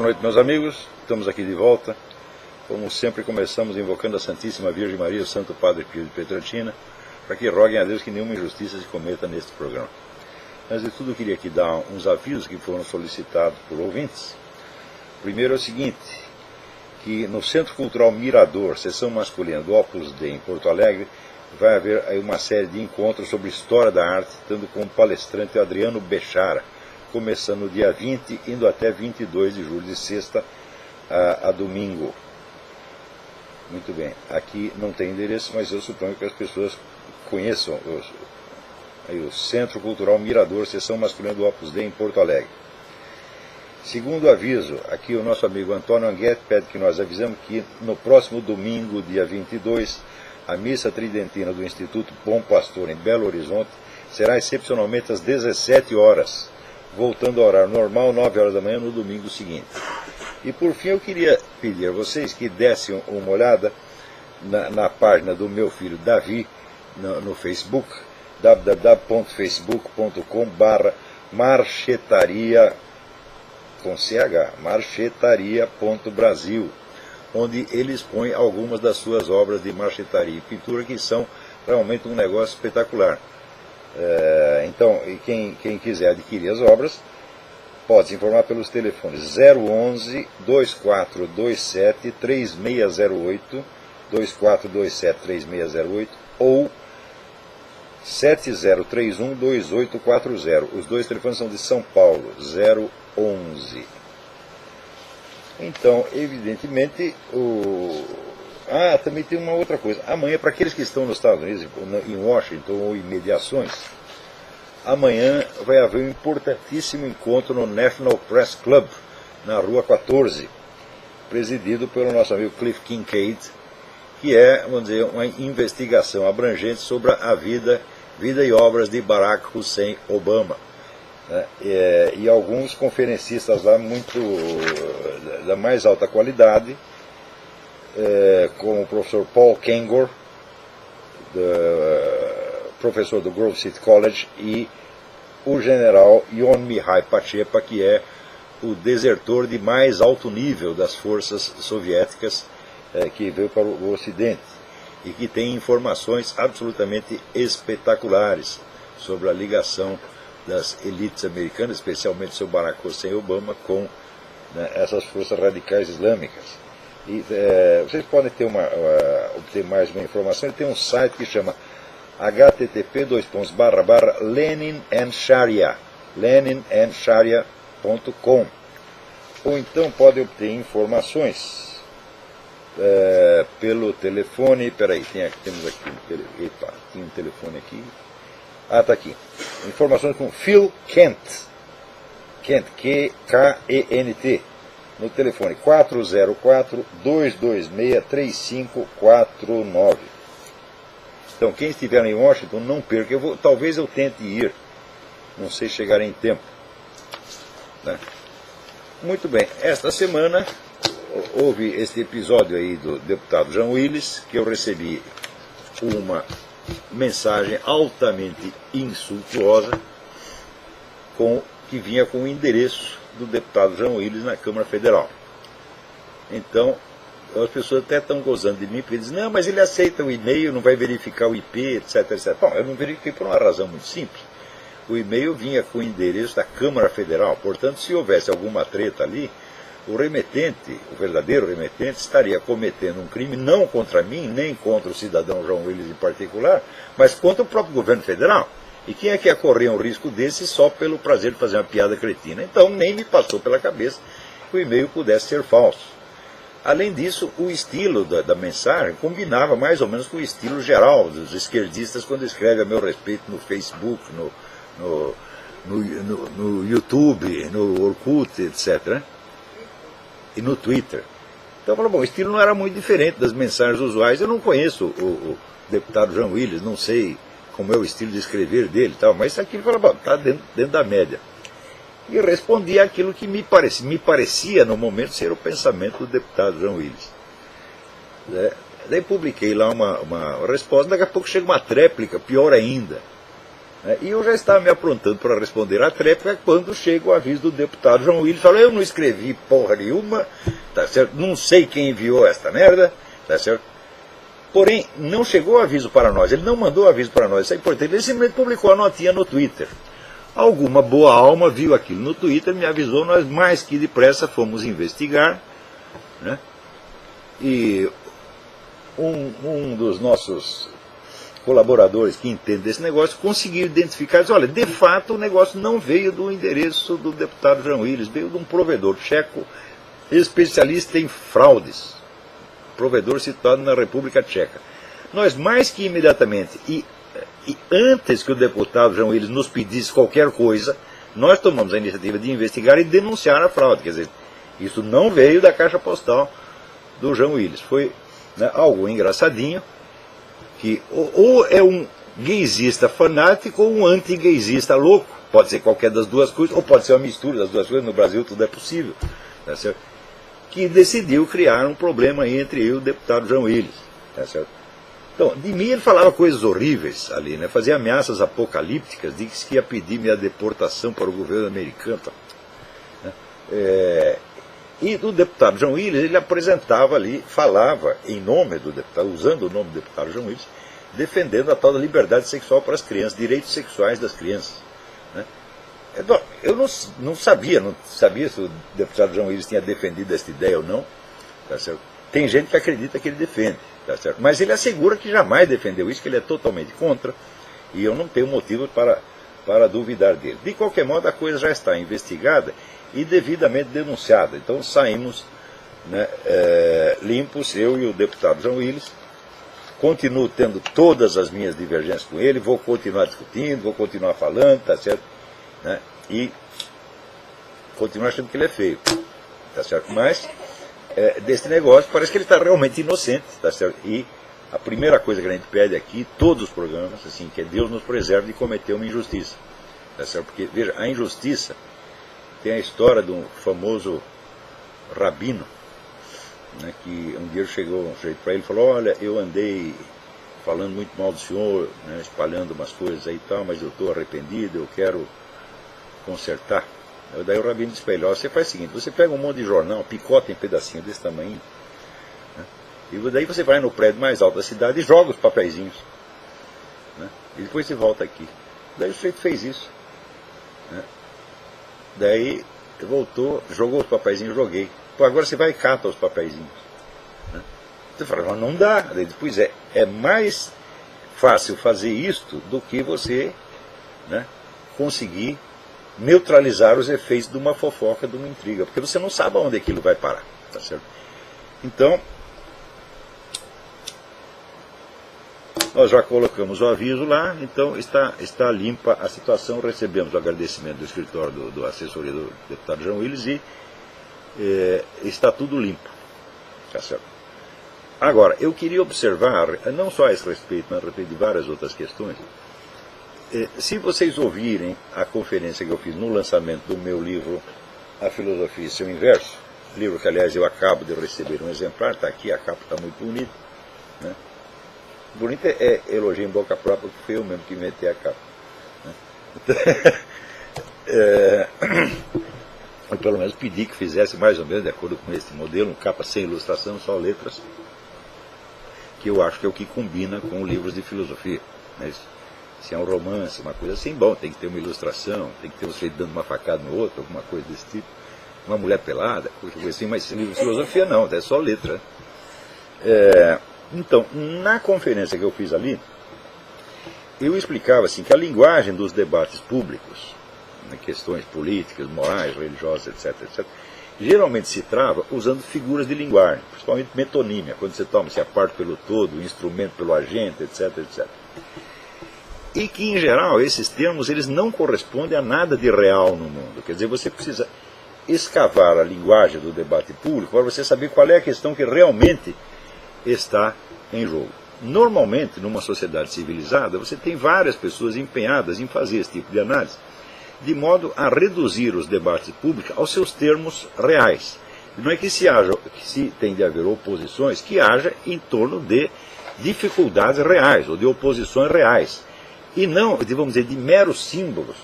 noite, meus amigos. Estamos aqui de volta. Como sempre, começamos invocando a Santíssima Virgem Maria, o Santo Padre Pio de Pietrelcina, para que roguem a Deus que nenhuma injustiça se cometa neste programa. Antes de tudo, eu queria aqui dar uns avisos que foram solicitados por ouvintes. O primeiro é o seguinte, que no Centro Cultural Mirador, seção masculina do Opus Dei, em Porto Alegre, vai haver aí uma série de encontros sobre história da arte, tendo como palestrante o Adriano Bechara, começando no dia 20, indo até 22 de julho, de sexta a domingo. Muito bem, aqui não tem endereço, mas eu suponho que as pessoas conheçam o Centro Cultural Mirador, seção masculina do Opus Dei, em Porto Alegre. Segundo aviso, aqui o nosso amigo Antônio Anguete pede que nós avisamos que no próximo domingo, dia 22, a missa tridentina do Instituto Bom Pastor, em Belo Horizonte, será excepcionalmente às 17 horas, voltando ao horário normal, 9 horas da manhã, no domingo seguinte. E por fim, eu queria pedir a vocês que dessem uma olhada na página do meu filho Davi, no Facebook, www.facebook.com/marchetaria, com CH, marchetaria.brasil, onde ele expõe algumas das suas obras de marchetaria e pintura, que são realmente um negócio espetacular. Então, quem quiser adquirir as obras, pode se informar pelos telefones 011 2427 3608, 2427 3608 ou 7031 2840. Os dois telefones são de São Paulo, 011. Então, evidentemente, também tem uma outra coisa. Amanhã, para aqueles que estão nos Estados Unidos, em Washington ou em mediações, amanhã vai haver um importantíssimo encontro no National Press Club, na Rua 14, presidido pelo nosso amigo Cliff Kincaid, que é, vamos dizer, uma investigação abrangente sobre a vida e obras de Barack Hussein Obama. Né? E alguns conferencistas lá da mais alta qualidade, como o professor Paul Kengor, professor do Grove City College, e o general Yon Mihai Pachepa, que é o desertor de mais alto nível das forças soviéticas, que veio para o Ocidente, e que tem informações absolutamente espetaculares sobre a ligação das elites americanas, especialmente seu Barack Hussein Obama, com, né, essas forças radicais islâmicas. E vocês podem obter mais uma informação. Ele tem um site que chama http://leninandsharia.com, ou então podem obter informações pelo telefone. Peraí, temos aqui tem um telefone aqui. Está aqui. Informações com Phil Kent, K-E-N-T, no telefone 404-226-3549. Então, quem estiver em Washington, não perca. Talvez eu tente ir, não sei chegar em tempo. Né? Muito bem, esta semana houve este episódio aí do deputado Jean Willis, que eu recebi uma mensagem altamente insultuosa, que vinha com o endereço do deputado Jean Willis na Câmara Federal. Então, as pessoas até estão gozando de mim, porque dizem, não, mas ele aceita o e-mail, não vai verificar o IP, etc, etc. Bom, eu não verifiquei por uma razão muito simples. O e-mail vinha com o endereço da Câmara Federal, portanto, se houvesse alguma treta ali, o remetente, o verdadeiro remetente, estaria cometendo um crime não contra mim, nem contra o cidadão João Willis em particular, mas contra o próprio governo federal. E quem é que ia correr um risco desse só pelo prazer de fazer uma piada cretina? Então nem me passou pela cabeça que o e-mail pudesse ser falso. Além disso, o estilo da mensagem combinava mais ou menos com o estilo geral dos esquerdistas quando escrevem a meu respeito no Facebook, no YouTube, no Orkut, etc., né? E no Twitter. Então, bom, o estilo não era muito diferente das mensagens usuais. Eu não conheço o deputado Jean Willis, não sei como é o estilo de escrever dele, tal, mas isso aqui está dentro da média. E respondi aquilo que me parecia no momento ser o pensamento do deputado Jean Willis. Daí publiquei lá uma resposta, daqui a pouco chega uma tréplica, pior ainda. E eu já estava me aprontando para responder à tréplica quando chega o aviso do deputado João Willis, falou, eu não escrevi porra nenhuma, tá certo? Não sei quem enviou esta merda, tá certo? Porém, não chegou o aviso para nós, ele não mandou o aviso para nós, isso é importante, ele simplesmente publicou a notinha no Twitter. Alguma boa alma viu aquilo no Twitter, me avisou, nós mais que depressa fomos investigar, né? E um dos nossos colaboradores que entende desse negócio conseguiu identificar, diz, olha, de fato o negócio não veio do endereço do deputado João Willis, veio de um provedor tcheco especialista em fraudes, provedor situado na República Tcheca. Nós mais que imediatamente e antes que o deputado João Willis nos pedisse qualquer coisa, nós tomamos a iniciativa de investigar e denunciar a fraude, quer dizer, isso não veio da caixa postal do João Willis, foi, né, algo engraçadinho, que ou é um gaysista fanático ou um anti-gaysista louco, pode ser qualquer das duas coisas, ou pode ser uma mistura das duas coisas, no Brasil tudo é possível, tá certo? Que decidiu criar um problema entre eu e o deputado João Willis, tá certo? Então, de mim ele falava coisas horríveis ali, né? Fazia ameaças apocalípticas, disse que ia pedir minha deportação para o governo americano, né? E o deputado João Willis, ele apresentava ali, falava em nome do deputado, usando o nome do deputado João Willis, defendendo a tal da liberdade sexual para as crianças, direitos sexuais das crianças, né? Eu não sabia se o deputado João Willis tinha defendido essa ideia ou não, tá certo? Tem gente que acredita que ele defende, tá certo? Mas ele assegura que jamais defendeu isso, que ele é totalmente contra, e eu não tenho motivo para duvidar dele. De qualquer modo, a coisa já está investigada e devidamente denunciada. Então saímos, né, limpos, eu e o deputado João Willis. Continuo tendo todas as minhas divergências com ele, vou continuar discutindo, vou continuar falando, tá certo? Né, e continuo achando que ele é feio, tá certo? Mas desse negócio parece que ele está realmente inocente, tá certo? E a primeira coisa que a gente pede aqui, todos os programas, assim, que é Deus nos preserve de cometer uma injustiça, tá certo? Porque, veja, a injustiça tem a história de um famoso rabino, né, que um dia chegou um sujeito para ele e falou, olha, eu andei falando muito mal do senhor, né, espalhando umas coisas aí e tal, mas eu estou arrependido, eu quero consertar. Daí o rabino disse para ele, ó, você faz o seguinte, você pega um monte de jornal, picota em pedacinho desse tamanho, né, e daí você vai no prédio mais alto da cidade e joga os papeizinhos, né, e depois você volta aqui. Daí o sujeito fez isso, né. Daí voltou, jogou os papeizinhos, joguei. Pô, agora você vai e cata os papeizinhos, né? Você fala, não dá. Daí depois é mais fácil fazer isto do que você, né, conseguir neutralizar os efeitos de uma fofoca, de uma intriga, porque você não sabe aonde aquilo vai parar, tá certo? Então, nós já colocamos o aviso lá, então está limpa a situação, recebemos o agradecimento do escritório do assessoria do deputado João Willis e está tudo limpo, tá certo? Agora, eu queria observar, não só a esse respeito, mas a respeito de várias outras questões, se vocês ouvirem a conferência que eu fiz no lançamento do meu livro A Filosofia e Seu Inverso, livro que, aliás, eu acabo de receber um exemplar, está aqui, a capa está muito bonita, né? Bonito é elogio em boca própria, porque foi eu mesmo que inventei a capa, né? Eu pelo menos pedi que fizesse mais ou menos de acordo com esse modelo, capa sem ilustração, só letras, que eu acho que é o que combina com livros de filosofia, né? Se é um romance, uma coisa assim, bom, tem que ter uma ilustração, tem que ter um sujeito dando uma facada no outro, alguma coisa desse tipo, uma mulher pelada, coisa assim, mas livro de filosofia não, é só letra. Então, na conferência que eu fiz ali, eu explicava assim, que a linguagem dos debates públicos, né, questões políticas, morais, religiosas, etc., geralmente se trava usando figuras de linguagem, principalmente metonímia, quando você toma-se a parte pelo todo, o instrumento pelo agente, etc., etc. E que, em geral, esses termos eles não correspondem a nada de real no mundo. Quer dizer, você precisa escavar a linguagem do debate público para você saber qual é a questão que realmente está em jogo. Normalmente, numa sociedade civilizada, você tem várias pessoas empenhadas em fazer esse tipo de análise, de modo a reduzir os debates públicos aos seus termos reais. Não é que se tem de haver oposições, que haja em torno de dificuldades reais, ou de oposições reais. e não, vamos dizer, de meros símbolos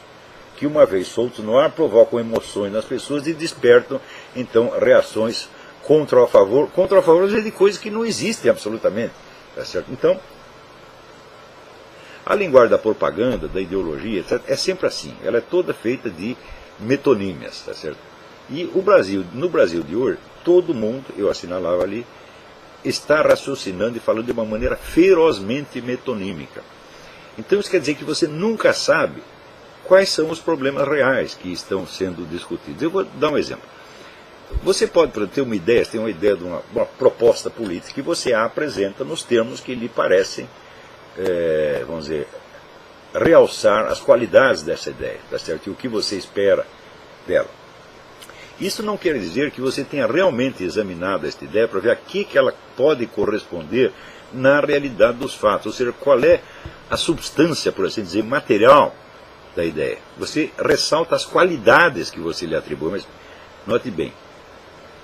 que, uma vez soltos no ar, provocam emoções nas pessoas e despertam, então, reações contra ou a favor, às vezes, de coisas que não existem absolutamente. Tá certo? Então, a linguagem da propaganda, da ideologia, etc., é sempre assim. Ela é toda feita de metonímias. Tá certo? E o Brasil, no Brasil de hoje, todo mundo, eu assinalava ali, está raciocinando e falando de uma maneira ferozmente metonímica. Então isso quer dizer que você nunca sabe quais são os problemas reais que estão sendo discutidos. Eu vou dar um exemplo. Você pode, por exemplo, ter uma ideia de uma proposta política que você a apresenta nos termos que lhe parecem, vamos dizer, realçar as qualidades dessa ideia, tá certo? E o que você espera dela. Isso não quer dizer que você tenha realmente examinado esta ideia para ver a que ela pode corresponder na realidade dos fatos, ou seja, qual é a substância, por assim dizer, material da ideia. Você ressalta as qualidades que você lhe atribui, mas note bem,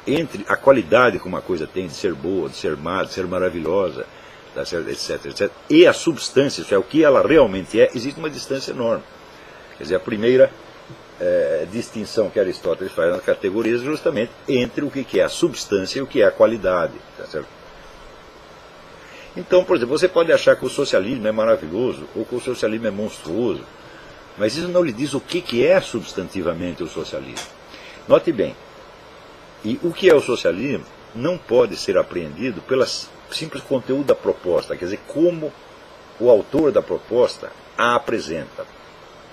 entre a qualidade que uma coisa tem de ser boa, de ser má, de ser maravilhosa, etc., etc., e a substância, isso é, o que ela realmente é, existe uma distância enorme. Quer dizer, a primeira distinção que Aristóteles faz nas categorias justamente entre o que é a substância e o que é a qualidade. Tá certo? Então, por exemplo, você pode achar que o socialismo é maravilhoso ou que o socialismo é monstruoso, mas isso não lhe diz o que é substantivamente o socialismo. Note bem, e o que é o socialismo não pode ser apreendido pelo simples conteúdo da proposta, quer dizer, como o autor da proposta a apresenta.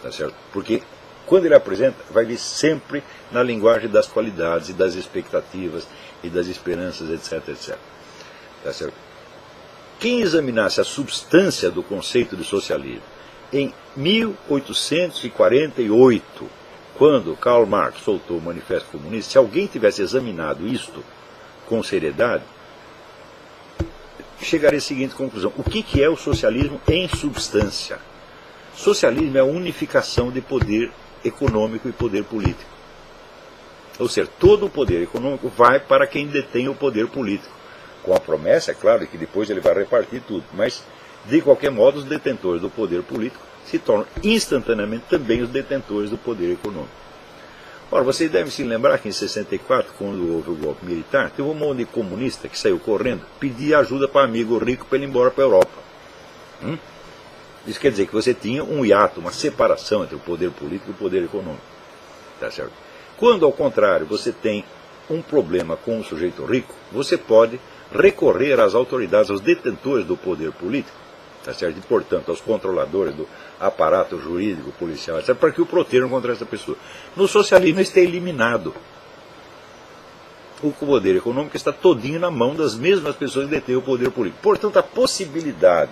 Tá certo? Porque quando ele apresenta, vai vir sempre na linguagem das qualidades e das expectativas e das esperanças, etc., etc. Tá certo? Quem examinasse a substância do conceito de socialismo em 1848, quando Karl Marx soltou o Manifesto Comunista, se alguém tivesse examinado isto com seriedade, chegaria à seguinte conclusão. O que é o socialismo em substância? Socialismo é a unificação de poder econômico e poder político. Ou seja, todo o poder econômico vai para quem detém o poder político. Com a promessa, é claro, de que depois ele vai repartir tudo. Mas, de qualquer modo, os detentores do poder político se tornam instantaneamente também os detentores do poder econômico. Ora, vocês devem se lembrar que em 64, quando houve o golpe militar, teve um monte de comunista que saiu correndo, pedia ajuda para amigo rico para ele ir embora para a Europa. Isso quer dizer que você tinha um hiato, uma separação entre o poder político e o poder econômico. Tá certo? Quando, ao contrário, você tem um problema com um sujeito rico, você pode recorrer às autoridades, aos detentores do poder político, tá certo? E, portanto, aos controladores do aparato jurídico, policial, etc., para que o protejam contra essa pessoa. No socialismo, isso é eliminado. O poder econômico está todinho na mão das mesmas pessoas que detêm o poder político. Portanto, a possibilidade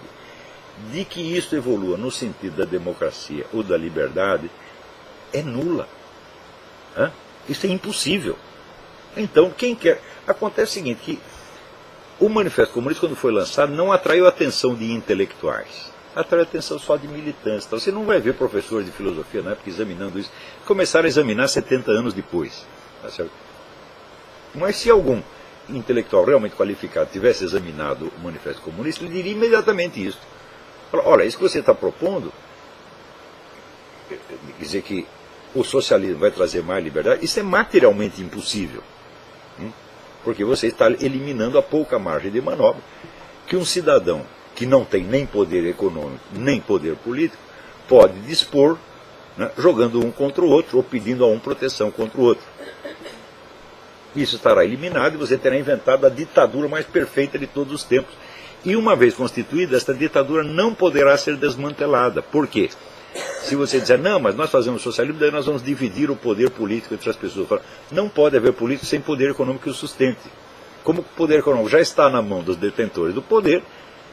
de que isso evolua no sentido da democracia ou da liberdade é nula. Isso é impossível. Então, quem quer... Acontece o seguinte, que o Manifesto Comunista, quando foi lançado, não atraiu a atenção de intelectuais. Atraiu a atenção só de militantes. Então, você não vai ver professores de filosofia na época examinando isso. Começaram a examinar 70 anos depois. Tá certo? Mas se algum intelectual realmente qualificado tivesse examinado o Manifesto Comunista, ele diria imediatamente isso. Olha, isso que você está propondo, quer dizer que o socialismo vai trazer mais liberdade, isso é materialmente impossível. Porque você está eliminando a pouca margem de manobra que um cidadão que não tem nem poder econômico, nem poder político, pode dispor, né, jogando um contra o outro, ou pedindo a um proteção contra o outro. Isso estará eliminado e você terá inventado a ditadura mais perfeita de todos os tempos. E uma vez constituída, esta ditadura não poderá ser desmantelada. Por quê? Se você disser, não, mas nós fazemos socialismo, daí nós vamos dividir o poder político entre as pessoas. Não pode haver político sem poder econômico que o sustente. Como o poder econômico já está na mão dos detentores do poder,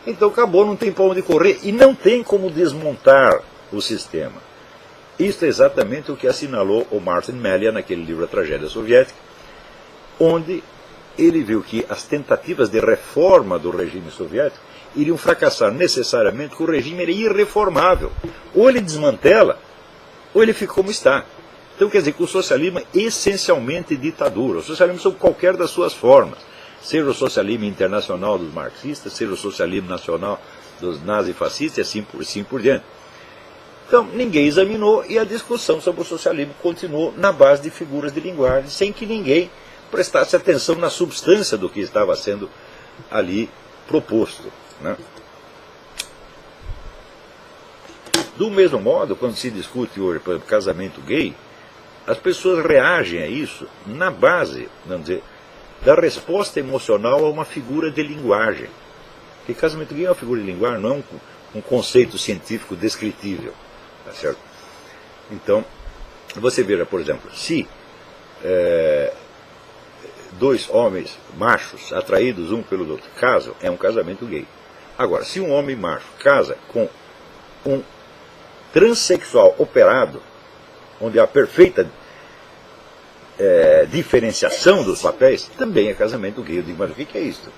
então acabou, não tem para onde correr e não tem como desmontar o sistema. Isso é exatamente o que assinalou o Martin Melia naquele livro A Tragédia Soviética, onde ele viu que as tentativas de reforma do regime soviético iriam fracassar necessariamente, porque o regime era irreformável. Ou ele desmantela, ou ele fica como está. Então quer dizer que o socialismo é essencialmente ditadura. O socialismo sob qualquer das suas formas. Seja o socialismo internacional dos marxistas, seja o socialismo nacional dos nazifascistas e assim por diante. Então, ninguém examinou e a discussão sobre o socialismo continuou na base de figuras de linguagem, sem que ninguém prestasse atenção na substância do que estava sendo ali proposto, né? Do mesmo modo, quando se discute hoje, por exemplo, casamento gay, as pessoas reagem a isso na base, vamos dizer, da resposta emocional a uma figura de linguagem. Porque casamento gay é uma figura de linguagem, não é um conceito científico descritível. Tá certo? Então, você veja, por exemplo, se dois homens machos atraídos um pelo outro casam, é um casamento gay. Agora, se um homem macho casa com um transexual operado, onde há perfeita diferenciação dos papéis, também é casamento gay. Eu digo, mas o que é isso?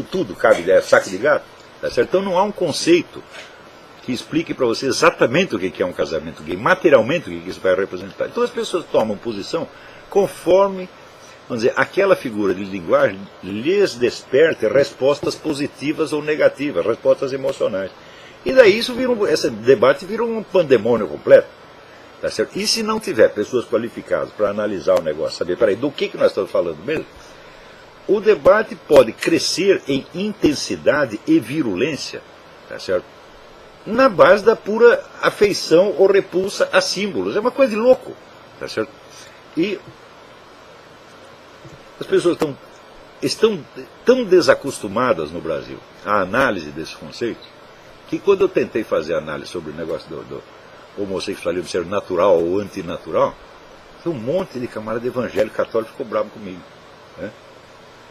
Tudo cabe, é saco de gato. Tá certo? Então não há um conceito que explique para você exatamente o que é um casamento gay, materialmente o que isso vai representar. Então as pessoas tomam posição conforme, vamos dizer, aquela figura de linguagem lhes desperte respostas positivas ou negativas, respostas emocionais. E daí esse debate vira um pandemônio completo. Tá certo? E se não tiver pessoas qualificadas para analisar o negócio, saber, peraí, do que nós estamos falando mesmo, o debate pode crescer em intensidade e virulência, tá certo? Na base da pura afeição ou repulsa a símbolos. É uma coisa de louco, tá certo? E as pessoas estão tão desacostumadas no Brasil à análise desses conceitos, que quando eu tentei fazer análise sobre o negócio do homossexualismo ser natural ou antinatural, um monte de camarada evangélico católico ficou bravo comigo, né?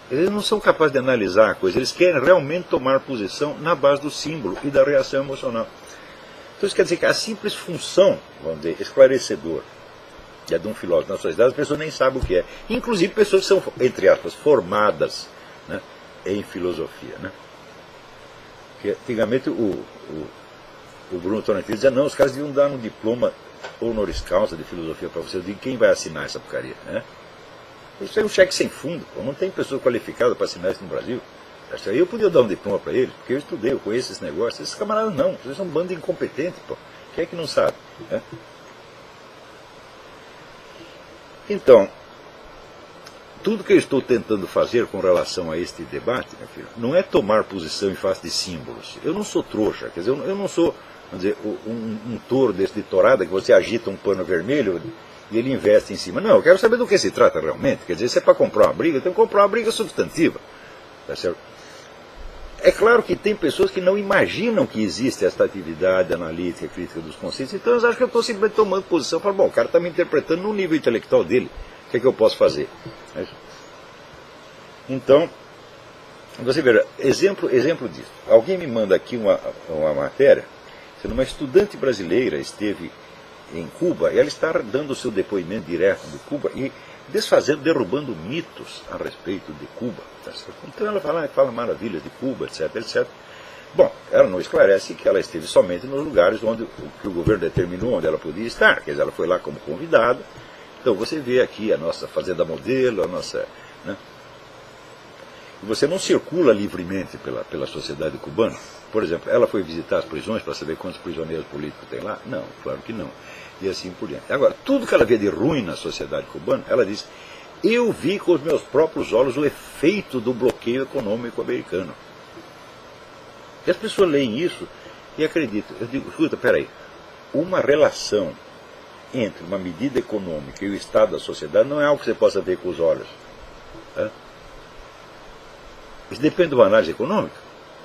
Eles não são capazes de analisar a coisa, eles querem realmente tomar posição na base do símbolo e da reação emocional. Então isso quer dizer que a simples função, vamos dizer, esclarecedora, que é de um filósofo na sociedade, as pessoas nem sabem o que é. Inclusive pessoas que são, entre aspas, formadas, né, em filosofia, né? Porque antigamente o Bruno Tonantini dizia, não, os caras deviam dar um diploma honoris causa de filosofia para você. Eu digo, quem vai assinar essa porcaria, né? Isso é um cheque sem fundo, pô. Não tem pessoa qualificada para assinar isso no Brasil. Aí eu podia dar um diploma para eles, porque eu estudei, eu conheço esse negócio. Esses camaradas não, eles são um bando de incompetentes, pô. Quem é que não sabe, né? Então, tudo que eu estou tentando fazer com relação a este debate, meu filho, não é tomar posição em face de símbolos. Eu não sou trouxa, quer dizer, eu não sou, vamos dizer, um touro desse de tourada que você agita um pano vermelho e ele investe em cima. Não, eu quero saber do que se trata realmente. Quer dizer, se é para comprar uma briga, eu tenho que comprar uma briga substantiva. Tá certo? É claro que tem pessoas que não imaginam que existe esta atividade analítica, crítica dos conceitos, então eles acham que eu estou simplesmente tomando posição e falam, bom, o cara está me interpretando no nível intelectual dele, o que é que eu posso fazer? Então, você vê, exemplo disso. Alguém me manda aqui uma matéria, sendo uma estudante brasileira esteve em Cuba, e ela está dando o seu depoimento direto de Cuba e derrubando mitos a respeito de Cuba. Tá certo? Então ela fala maravilhas de Cuba, etc, etc. Bom, ela não esclarece que ela esteve somente nos lugares que o governo determinou onde ela podia estar, quer dizer, ela foi lá como convidada. Então você vê aqui a nossa fazenda modelo, a nossa, né? E você não circula livremente pela sociedade cubana. Por exemplo, ela foi visitar as prisões para saber quantos prisioneiros políticos tem lá? Não, claro que não. E assim por diante. Agora, tudo que ela vê de ruim na sociedade cubana, ela diz, eu vi com os meus próprios olhos o efeito do bloqueio econômico americano. E as pessoas leem isso e acreditam. Eu digo, escuta, peraí, uma relação entre uma medida econômica e o estado da sociedade não é algo que você possa ver com os olhos. Tá? Isso depende de uma análise econômica.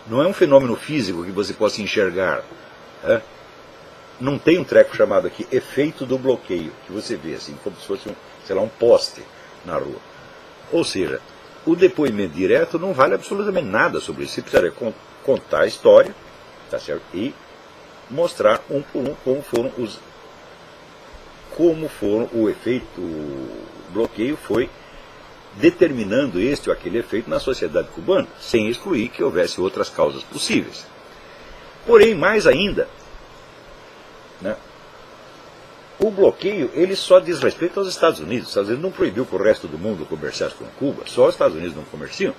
Não é um fenômeno físico que você possa enxergar. Tá? Não tem um treco chamado aqui efeito do bloqueio, que você vê assim, como se fosse um poste na rua. Ou seja, o depoimento direto não vale absolutamente nada sobre isso. Você precisaria contar a história, tá certo? E mostrar um por um como foram o efeito, o bloqueio foi determinando este ou aquele efeito na sociedade cubana, sem excluir que houvesse outras causas possíveis. Porém, mais ainda, né, o bloqueio ele só diz respeito aos Estados Unidos. Os Estados Unidos não proibiu que o resto do mundo comerciasse com Cuba, só os Estados Unidos não comerciam.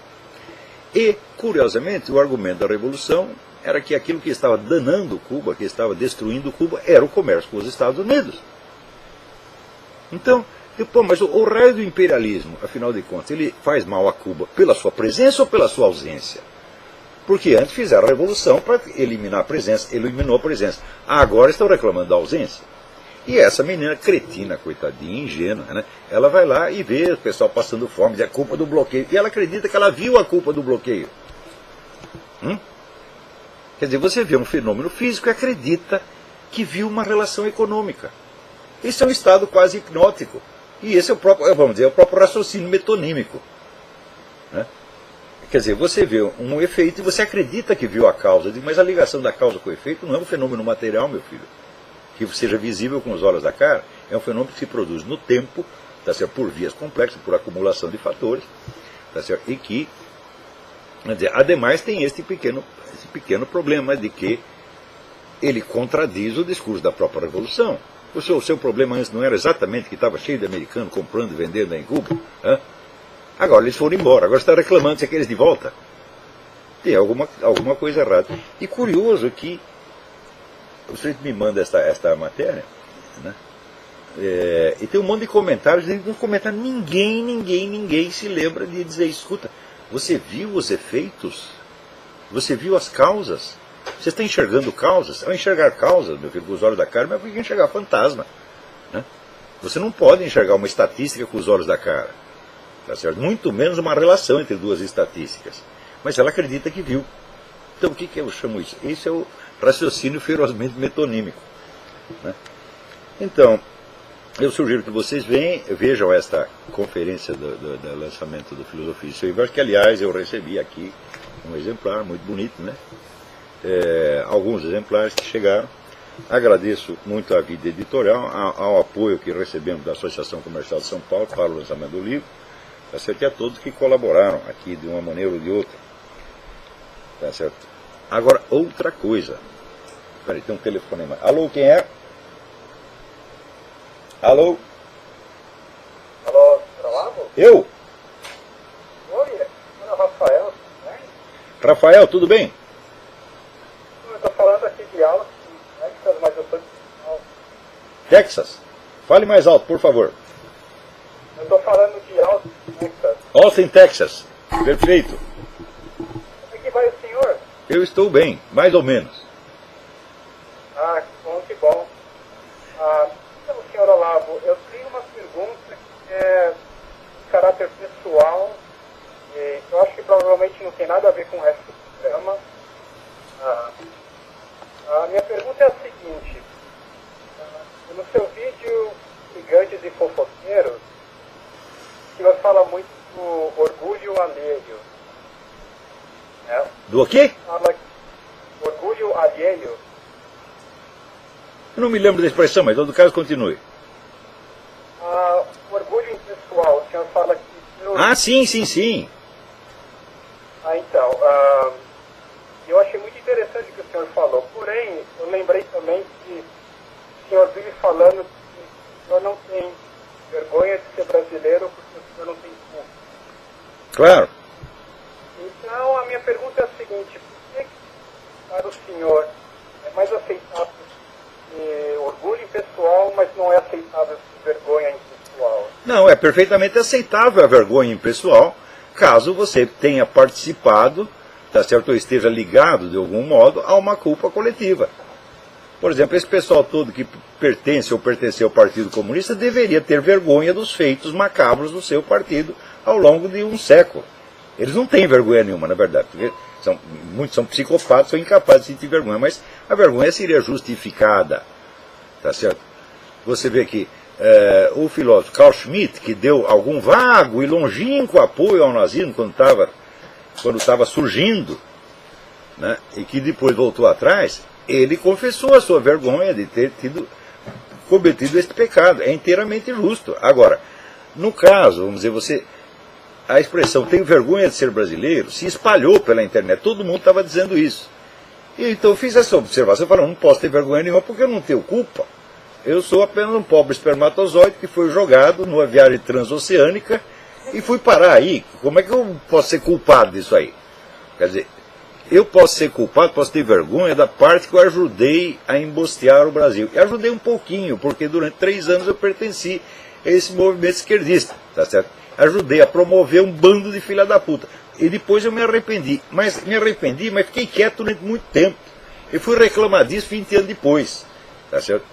E, curiosamente, o argumento da Revolução era que aquilo que estava danando Cuba, que estava destruindo Cuba, era o comércio com os Estados Unidos. Então, mas o raio do imperialismo, afinal de contas, ele faz mal a Cuba pela sua presença ou pela sua ausência? Porque antes fizeram a revolução para eliminar a presença, eliminou a presença. Agora estão reclamando da ausência. E essa menina cretina, coitadinha, ingênua, né? Ela vai lá e vê o pessoal passando fome, diz a culpa do bloqueio. E ela acredita que ela viu a culpa do bloqueio. Quer dizer, você vê um fenômeno físico e acredita que viu uma relação econômica. Isso é um estado quase hipnótico. E esse é o próprio, vamos dizer, o próprio raciocínio metonímico. Né? Quer dizer, você vê um efeito e você acredita que viu a causa. Mas a ligação da causa com o efeito não é um fenômeno material, meu filho, que seja visível com os olhos da cara. É um fenômeno que se produz no tempo, tá certo? Por vias complexas, por acumulação de fatores, tá certo? E que, quer dizer, ademais tem esse pequeno problema de que ele contradiz o discurso da própria Revolução. O seu problema antes não era exatamente que estava cheio de americanos comprando e vendendo em Cuba? Agora eles foram embora, agora está reclamando que você quer eles de volta. Tem alguma coisa errada. E curioso que o sujeito me manda esta matéria, né? E tem um monte de comentários, e nos comentários ninguém se lembra de dizer, escuta, você viu os efeitos? Você viu as causas? Você está enxergando causas? Ao enxergar causas, meu filho, com os olhos da cara, mas por que enxergar fantasma? Né? Você não pode enxergar uma estatística com os olhos da cara. Tá certo? Muito menos uma relação entre duas estatísticas. Mas ela acredita que viu. Então o que eu chamo isso? Isso é o raciocínio ferozmente metonímico. Né? Então, eu sugiro que vocês vejam esta conferência do lançamento do Filosofia e seu Inverso, que aliás eu recebi aqui um exemplar muito bonito, né? Alguns exemplares que chegaram. Agradeço muito à vida editorial, ao apoio que recebemos da Associação Comercial de São Paulo para o lançamento do livro, tá certo? E a todos que colaboraram aqui de uma maneira ou de outra. Tá certo? Agora, outra coisa. Peraí, tem um telefonema. Alô, quem é? Alô? Alô, Olavo? Eu? Oi, é o Rafael, né? Rafael, tudo bem? Eu estou falando aqui de Austin, Texas, mas eu sou de São Texas? Fale mais alto, por favor. Eu estou falando de Austin, Texas. Austin, Texas. Perfeito. Como é que vai o senhor? Eu estou bem, mais ou menos. Ah, que bom, que bom. Então, senhor Olavo, eu tenho uma pergunta que é de caráter pessoal, e eu acho que provavelmente não tem nada a ver com o resto do programa. A minha pergunta é a seguinte: no seu vídeo Gigantes e Fofoqueiros, o senhor fala muito do orgulho alheio. Né? Do quê? Fala orgulho alheio. Eu não me lembro da expressão, mas em todo caso continue. Orgulho impessoal, o senhor fala que... Ah, sim. Então, eu achei muito interessante o que o senhor falou, porém, eu lembrei também que o senhor vive falando que o senhor não tem vergonha de ser brasileiro porque o senhor não tem culpa. Claro. Então, a minha pergunta é a seguinte: por que para o senhor é mais aceitável orgulho impessoal, mas não é aceitável vergonha impessoal? Não, é perfeitamente aceitável a vergonha impessoal, caso você tenha participado, tá certo, ou esteja ligado de algum modo a uma culpa coletiva. Por exemplo, esse pessoal todo que pertence ou pertenceu ao Partido Comunista deveria ter vergonha dos feitos macabros do seu partido ao longo de um século. Eles não têm vergonha nenhuma, na verdade, porque muitos são psicopatas, são incapazes de sentir vergonha, mas a vergonha seria justificada, tá certo? Você vê que o filósofo Carl Schmitt, que deu algum vago e longínquo apoio ao nazismo quando estava surgindo, né, e que depois voltou atrás, ele confessou a sua vergonha de ter cometido este pecado. É inteiramente justo. Agora, no caso, vamos dizer, a expressão "tenho vergonha de ser brasileiro" se espalhou pela internet, todo mundo estava dizendo isso. E então eu fiz essa observação, falando, não posso ter vergonha nenhuma porque eu não tenho culpa. Eu sou apenas um pobre espermatozoide que foi jogado numa viagem transoceânica e fui parar aí. Como é que eu posso ser culpado disso aí? Quer dizer, eu posso ser culpado, posso ter vergonha da parte que eu ajudei a embustear o Brasil. E ajudei um pouquinho, porque durante 3 anos eu pertenci a esse movimento esquerdista, tá certo? Ajudei a promover um bando de filha da puta. E depois eu me arrependi, mas fiquei quieto durante muito tempo. Eu fui reclamar disso 20 anos depois, tá certo?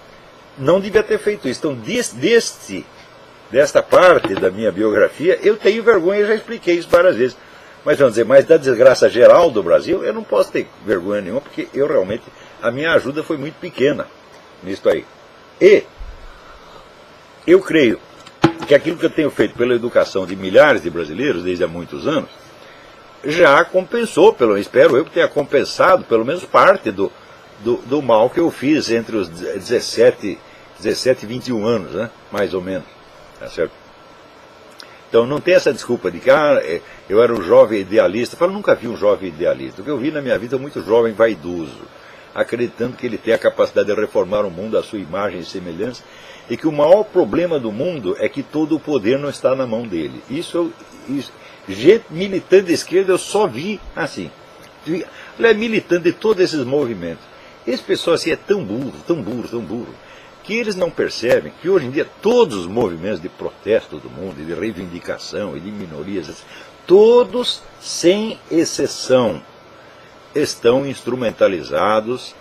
Não devia ter feito isso. Então, desta parte da minha biografia, eu tenho vergonha, já expliquei isso várias vezes. Mas vamos dizer, mas da desgraça geral do Brasil, eu não posso ter vergonha nenhuma, porque eu realmente, a minha ajuda foi muito pequena nisso aí. E eu creio que aquilo que eu tenho feito pela educação de milhares de brasileiros desde há muitos anos, já compensou, espero eu que tenha compensado pelo menos parte do mal que eu fiz entre os 17 e 21 anos, né? Mais ou menos. Tá certo? Então não tem essa desculpa de que eu era um jovem idealista. Eu falo, nunca vi um jovem idealista. O que eu vi na minha vida é muito jovem vaidoso, acreditando que ele tem a capacidade de reformar o mundo à sua imagem e semelhança, e que o maior problema do mundo é que todo o poder não está na mão dele. Gente militante de esquerda eu só vi assim. Ele é militante de todos esses movimentos. Esse pessoal assim é tão burro, que eles não percebem que hoje em dia todos os movimentos de protesto do mundo, de reivindicação e de minorias, todos, sem exceção, estão instrumentalizados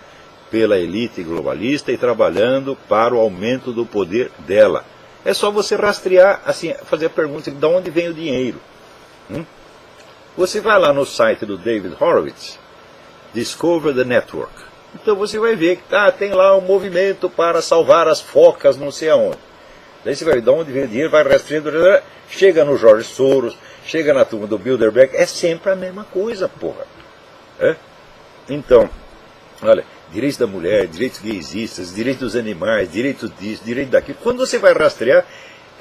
pela elite globalista e trabalhando para o aumento do poder dela. É só você rastrear, assim, fazer a pergunta de onde vem o dinheiro. Você vai lá no site do David Horowitz, Discover the Network. Então você vai ver que tem lá um movimento para salvar as focas não sei aonde. Daí você vai ver de onde vem o dinheiro, vai rastreando, chega no George Soros, chega na turma do Bilderberg, é sempre a mesma coisa, porra. Então, olha, direitos da mulher, direitos gaysistas, direitos dos animais, direitos disso, direito daquilo. Quando você vai rastrear,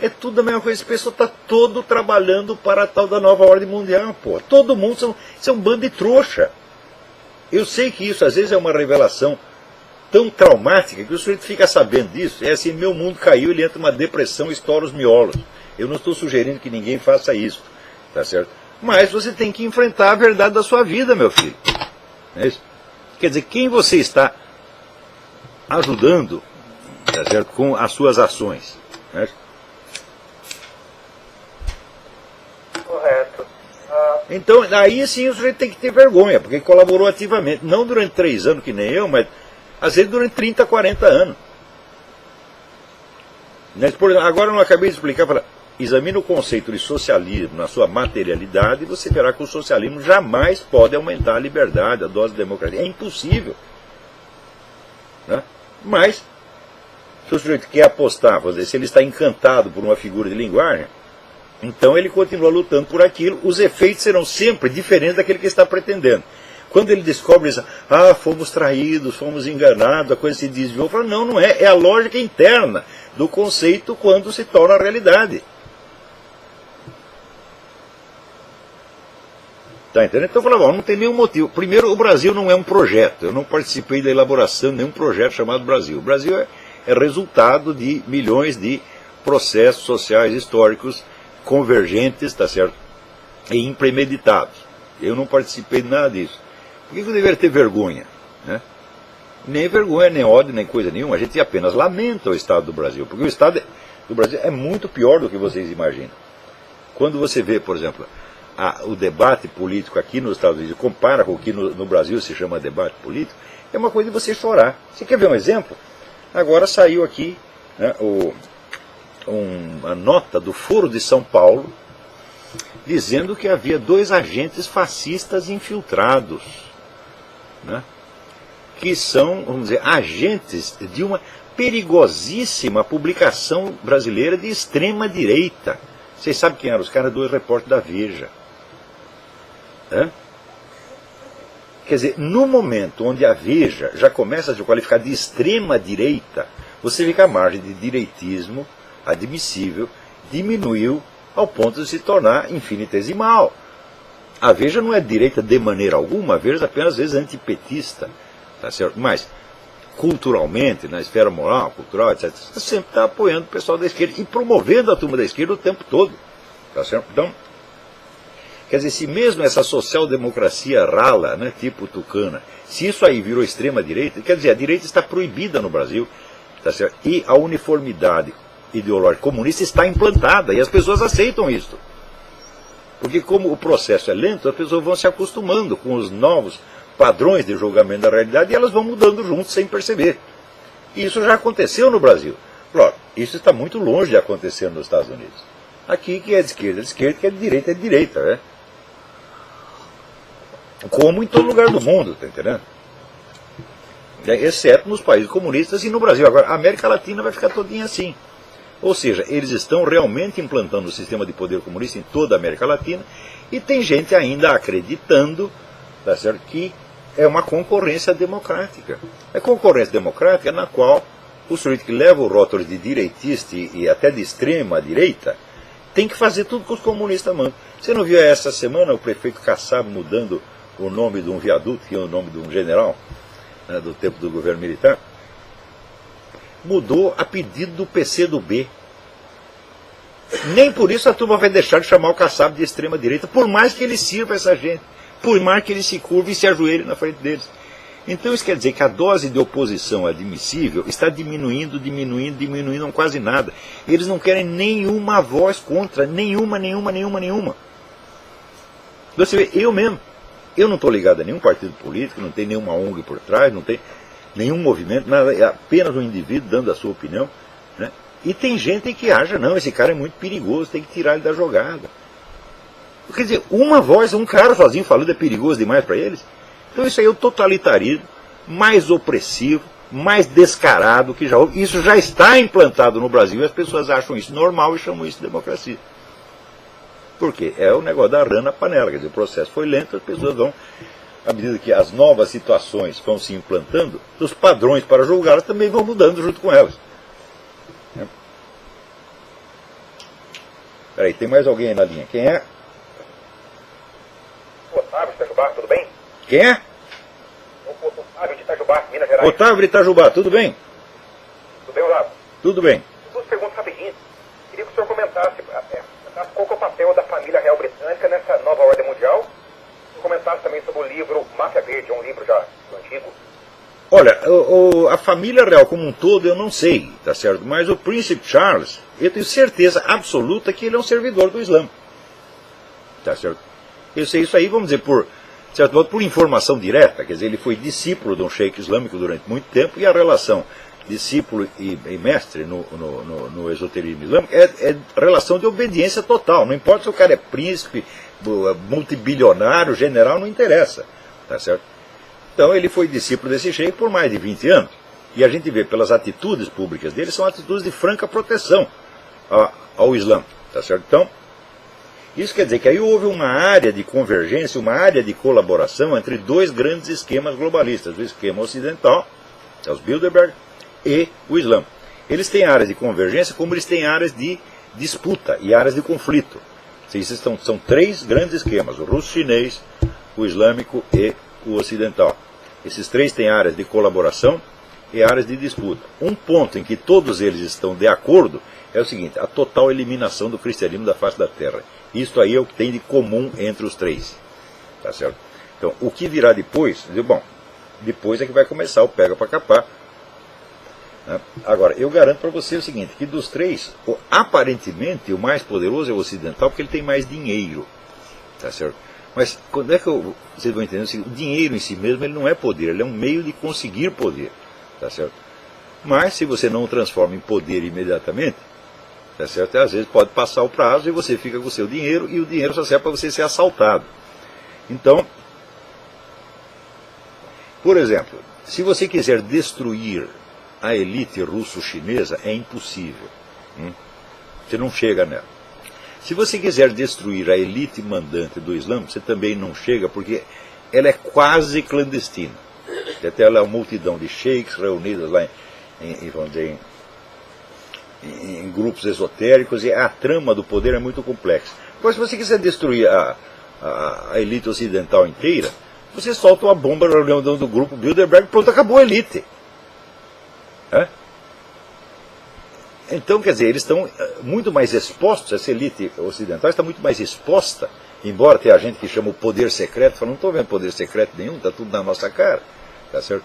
é tudo a mesma coisa. Esse pessoal está todo trabalhando para a tal da nova ordem mundial, porra. Todo mundo são um bando de trouxa. Eu sei que isso às vezes é uma revelação tão traumática que o sujeito fica sabendo disso. É assim, meu mundo caiu, ele entra numa depressão e estoura os miolos. Eu não estou sugerindo que ninguém faça isso, tá certo? Mas você tem que enfrentar a verdade da sua vida, meu filho. É isso? Quer dizer, quem você está ajudando, tá certo, com as suas ações. Né? Correto. Então, aí sim o sujeito tem que ter vergonha, porque colaborou ativamente. Não durante 3 anos, que nem eu, mas às vezes durante 30, 40 anos. Agora eu não acabei de explicar, examine o conceito de socialismo na sua materialidade e você verá que o socialismo jamais pode aumentar a liberdade, a dose de democracia. É impossível. Né? Mas, se o sujeito quer apostar, vamos dizer, se ele está encantado por uma figura de linguagem, então ele continua lutando por aquilo, os efeitos serão sempre diferentes daquele que está pretendendo. Quando ele descobre isso, fomos traídos, fomos enganados, a coisa se desviou, fala, não é, é a lógica interna do conceito quando se torna realidade. Tá entendendo? Então eu falava, não tem nenhum motivo. Primeiro, o Brasil não é um projeto, eu não participei da elaboração de nenhum projeto chamado Brasil. O Brasil é resultado de milhões de processos sociais históricos convergentes, tá certo? E impremeditados. Eu não participei de nada disso. Por que eu deveria ter vergonha? Né? Nem vergonha, nem ódio, nem coisa nenhuma. A gente apenas lamenta o estado do Brasil, porque o estado do Brasil é muito pior do que vocês imaginam. Quando você vê, por exemplo, o debate político aqui nos Estados Unidos, compara com o que no Brasil se chama debate político, é uma coisa de você chorar. Você quer ver um exemplo? Agora saiu aqui, né, uma nota do Foro de São Paulo dizendo que havia 2 agentes fascistas infiltrados, né, que são, vamos dizer, agentes de uma perigosíssima publicação brasileira de extrema direita. Vocês sabem quem eram os caras? 2 repórteres da Veja. Quer dizer, no momento onde a Veja já começa a se qualificar de extrema direita, você vê que a margem de direitismo admissível diminuiu ao ponto de se tornar infinitesimal. A Veja não é direita de maneira alguma, a Veja é apenas às vezes antipetista, tá certo? Mas culturalmente, na esfera moral, cultural, etc., sempre está apoiando o pessoal da esquerda e promovendo a turma da esquerda o tempo todo, tá certo? Então, Quer dizer, se mesmo essa social-democracia rala, né, tipo tucana, se isso aí virou extrema-direita, quer dizer, a direita está proibida no Brasil, tá certo? E a uniformidade ideológica comunista está implantada, e as pessoas aceitam isso. Porque como o processo é lento, as pessoas vão se acostumando com os novos padrões de julgamento da realidade e elas vão mudando juntos sem perceber. E isso já aconteceu no Brasil. Claro, isso está muito longe de acontecer nos Estados Unidos. Aqui que é de esquerda, que é de direita, né? Como em todo lugar do mundo, tá entendendo? Exceto nos países comunistas e no Brasil. Agora, a América Latina vai ficar todinha assim. Ou seja, eles estão realmente implantando o sistema de poder comunista em toda a América Latina e tem gente ainda acreditando, tá certo, que é uma concorrência democrática. É concorrência democrática na qual o sujeito que leva o rótulo de direitista e até de extrema direita tem que fazer tudo que os comunistas mandam. Você não viu essa semana o prefeito Kassab mudando o nome de um viaduto, que é o nome de um general, né, do tempo do governo militar? Mudou a pedido do PCdoB. Nem por isso a turma vai deixar de chamar o Kassab de extrema-direita, por mais que ele sirva essa gente, por mais que ele se curve e se ajoelhe na frente deles. Então isso quer dizer que a dose de oposição admissível está diminuindo quase nada. Eles não querem nenhuma voz contra, nenhuma. Você vê, eu mesmo, eu não estou ligado a nenhum partido político, não tem nenhuma ONG por trás, não tem nenhum movimento, nada, é apenas um indivíduo dando a sua opinião, né? E tem gente que acha, não, esse cara é muito perigoso, tem que tirar ele da jogada. Quer dizer, uma voz, um cara sozinho falando é perigoso demais para eles. Então isso aí é o totalitarismo mais opressivo, mais descarado que já houve. Isso já está implantado no Brasil e as pessoas acham isso normal e chamam isso de democracia. Por quê? É o negócio da rã na panela, quer dizer, o processo foi lento, as pessoas vão, à medida que as novas situações vão se implantando, os padrões para julgá-las também vão mudando junto com elas. Peraí, tem mais alguém aí na linha. Quem é? Otávio de Itajubá, tudo bem? Quem é? Otávio de Itajubá, Minas Gerais. Otávio de Itajubá, tudo bem? Tudo bem, Olavo? Tudo bem. Duas perguntas rapidinhas. Queria que o senhor comentasse qual que é o papel da família real britânica nessa nova ordem mundial. E comentasse também sobre o livro Máfia Verde, um livro já antigo. Olha, a família real como um todo eu não sei, tá certo? Mas o príncipe Charles, eu tenho certeza absoluta que ele é um servidor do Islã. Tá certo? Eu sei isso aí, vamos dizer, por certo modo, por informação direta, quer dizer, ele foi discípulo de um sheik islâmico durante muito tempo, e a relação discípulo e mestre no esoterismo islâmico é relação de obediência total. Não importa se o cara é príncipe, multibilionário, general, não interessa. Tá certo? Então ele foi discípulo desse sheik por mais de 20 anos. E a gente vê pelas atitudes públicas dele, são atitudes de franca proteção ao Islã. Tá certo? Então, isso quer dizer que aí houve uma área de convergência, uma área de colaboração entre dois grandes esquemas globalistas, o esquema ocidental, os Bilderberg, e o Islã. Eles têm áreas de convergência, como eles têm áreas de disputa e áreas de conflito. São três grandes esquemas, o russo-chinês, o islâmico e o ocidental. Esses três têm áreas de colaboração e áreas de disputa. Um ponto em que todos eles estão de acordo é o seguinte: a total eliminação do cristianismo da face da terra. Isso aí é o que tem de comum entre os três. Tá certo? Então, o que virá depois, bom, depois é que vai começar o pega para capar. Né? Agora, eu garanto para você o seguinte, que dos três, aparentemente o mais poderoso é o ocidental, porque ele tem mais dinheiro. Tá certo? Mas quando é que vocês vão entender o dinheiro em si mesmo, ele não é poder, ele é um meio de conseguir poder. Tá certo? Mas se você não o transforma em poder imediatamente, tá certo? Às vezes pode passar o prazo e você fica com o seu dinheiro, e o dinheiro só serve para você ser assaltado. Então, por exemplo, se você quiser destruir a elite russo-chinesa, é impossível. Você não chega nela. Se você quiser destruir a elite mandante do Islã, você também não chega, porque ela é quase clandestina. Até ela é uma multidão de sheiks reunidos lá vamos dizer, em grupos esotéricos, e a trama do poder é muito complexa. Agora, se você quiser destruir a elite ocidental inteira, você solta uma bomba na reunião do grupo Bilderberg, pronto, acabou a elite. Então, quer dizer, eles estão muito mais expostos, essa elite ocidental está muito mais exposta Embora tenha gente que chama o poder secreto, fala, não estou vendo poder secreto nenhum, está tudo na nossa cara, tá certo?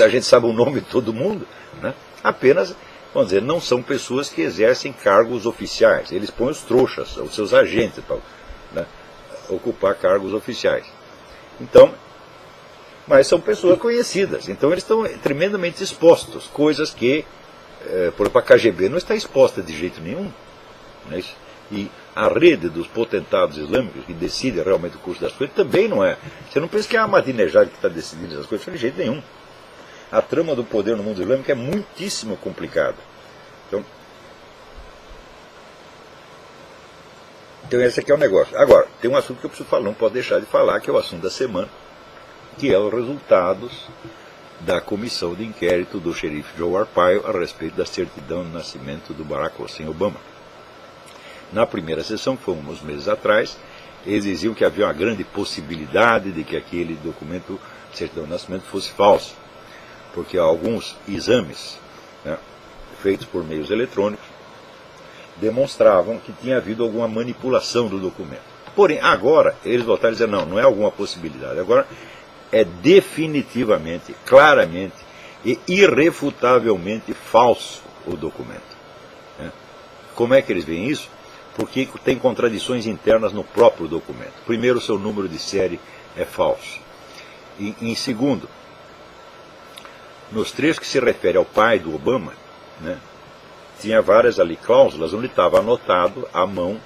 A gente sabe o nome de todo mundo, né? Apenas, vamos dizer, não são pessoas que exercem cargos oficiais. Eles põem os trouxas, os seus agentes, para, né, ocupar cargos oficiais. Então, mas são pessoas conhecidas, então eles estão tremendamente expostos, coisas que, por exemplo, a KGB não está exposta de jeito nenhum, não é isso? E a rede dos potentados islâmicos que decidem realmente o curso das coisas também não é. Você não pensa que é a Ahmadinejad que está decidindo essas coisas, de jeito nenhum. A trama do poder no mundo islâmico é muitíssimo complicada. Então esse aqui é o negócio. Agora, tem um assunto que eu preciso falar, não pode deixar de falar, que é o assunto da semana, que é os resultados da comissão de inquérito do xerife Joe Arpaio a respeito da certidão de nascimento do Barack Hussein Obama. Na primeira sessão, que foi uns meses atrás, eles diziam que havia uma grande possibilidade de que aquele documento, certidão de nascimento, fosse falso, porque alguns exames, né, feitos por meios eletrônicos demonstravam que tinha havido alguma manipulação do documento. Porém, agora, eles voltaram a dizer, não é alguma possibilidade, agora é definitivamente, claramente e irrefutavelmente falso o documento. Né? Como é que eles veem isso? Porque tem contradições internas no próprio documento. Primeiro, o seu número de série é falso. E, em segundo, nos trechos que se refere ao pai do Obama, né, tinha várias ali cláusulas onde estava anotado à mão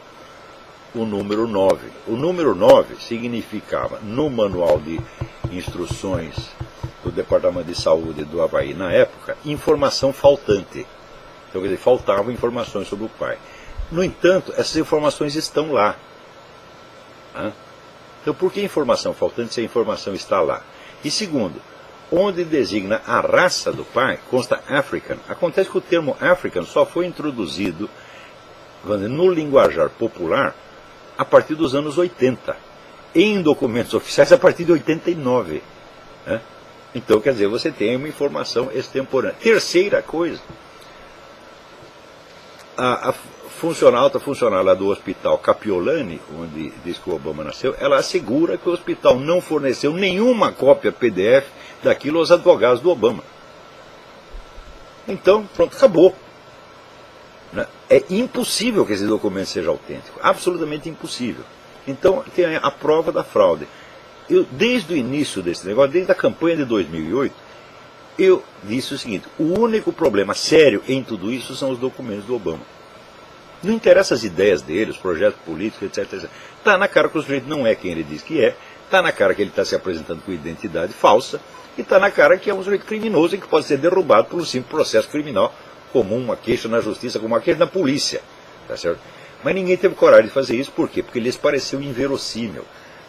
o número 9. O número 9 significava, no manual de instruções do Departamento de Saúde do Havaí na época, informação faltante. Então, quer dizer, faltavam informações sobre o pai. No entanto, essas informações estão lá. Então, por que informação faltante se a informação está lá? E segundo, onde designa a raça do pai, consta African. Acontece que o termo African só foi introduzido, vamos dizer, no linguajar popular a partir dos anos 80. Em documentos oficiais a partir de 89. Então, quer dizer, você tem uma informação extemporânea. Terceira coisa, a alta funcionária do hospital Capiolani, onde diz que o Obama nasceu, ela assegura que o hospital não forneceu nenhuma cópia PDF daquilo aos advogados do Obama. Então, pronto, acabou. É impossível que esse documento seja autêntico, absolutamente impossível. Então, tem a prova da fraude. Eu, desde o início desse negócio, desde a campanha de 2008, eu disse o seguinte, o único problema sério em tudo isso são os documentos do Obama. Não interessa as ideias dele, os projetos políticos, etc. Está na cara que o sujeito não é quem ele diz que é, está na cara que ele está se apresentando com identidade falsa, e está na cara que é um sujeito criminoso e que pode ser derrubado por um simples processo criminal comum, uma queixa na justiça, como uma queixa na polícia. Tá certo? Mas ninguém teve coragem de fazer isso, por quê? Porque lhes pareceu inverossímil.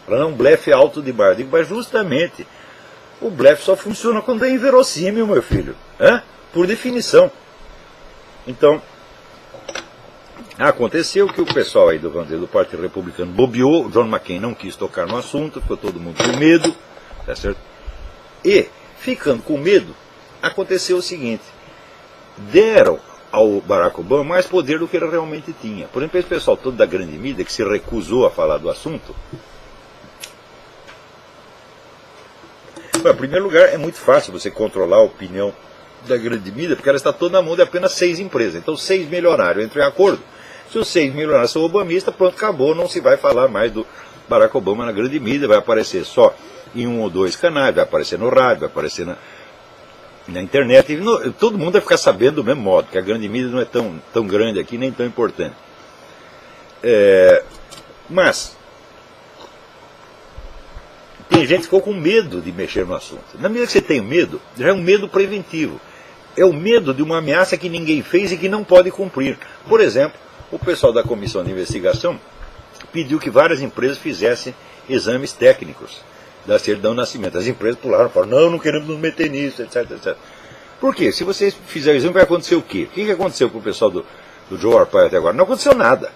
Para um blefe alto de bar. Eu digo, mas justamente, o blefe só funciona quando é inverossímil, meu filho. Por definição. Então, aconteceu que o pessoal aí do Partido Republicano bobeou, John McCain não quis tocar no assunto, ficou todo mundo com medo, tá certo? E, ficando com medo, aconteceu o seguinte, deram ao Barack Obama mais poder do que ele realmente tinha. Por exemplo, esse pessoal todo da grande mídia, que se recusou a falar do assunto, em primeiro lugar, é muito fácil você controlar a opinião da grande mídia, porque ela está toda na mão de apenas 6 empresas. Então, 6 milionários entram em acordo. Se os 6 milionários são obamistas, pronto, acabou, não se vai falar mais do Barack Obama na grande mídia, vai aparecer só em 1 ou 2 canais, vai aparecer no rádio, vai aparecer na internet, e todo mundo vai ficar sabendo do mesmo modo, que a grande mídia não é tão grande aqui, nem tão importante. Mas tem gente que ficou com medo de mexer no assunto. Na medida que você tem medo, já é um medo preventivo. É o medo de uma ameaça que ninguém fez e que não pode cumprir. Por exemplo, o pessoal da comissão de investigação pediu que várias empresas fizessem exames técnicos da certidão de nascimento. As empresas pularam e falaram, não queremos nos meter nisso, etc, etc. Por quê? Se vocês fizerem o exame, vai acontecer o quê? O que aconteceu com o pessoal do Joe Arpaio até agora? Não aconteceu nada.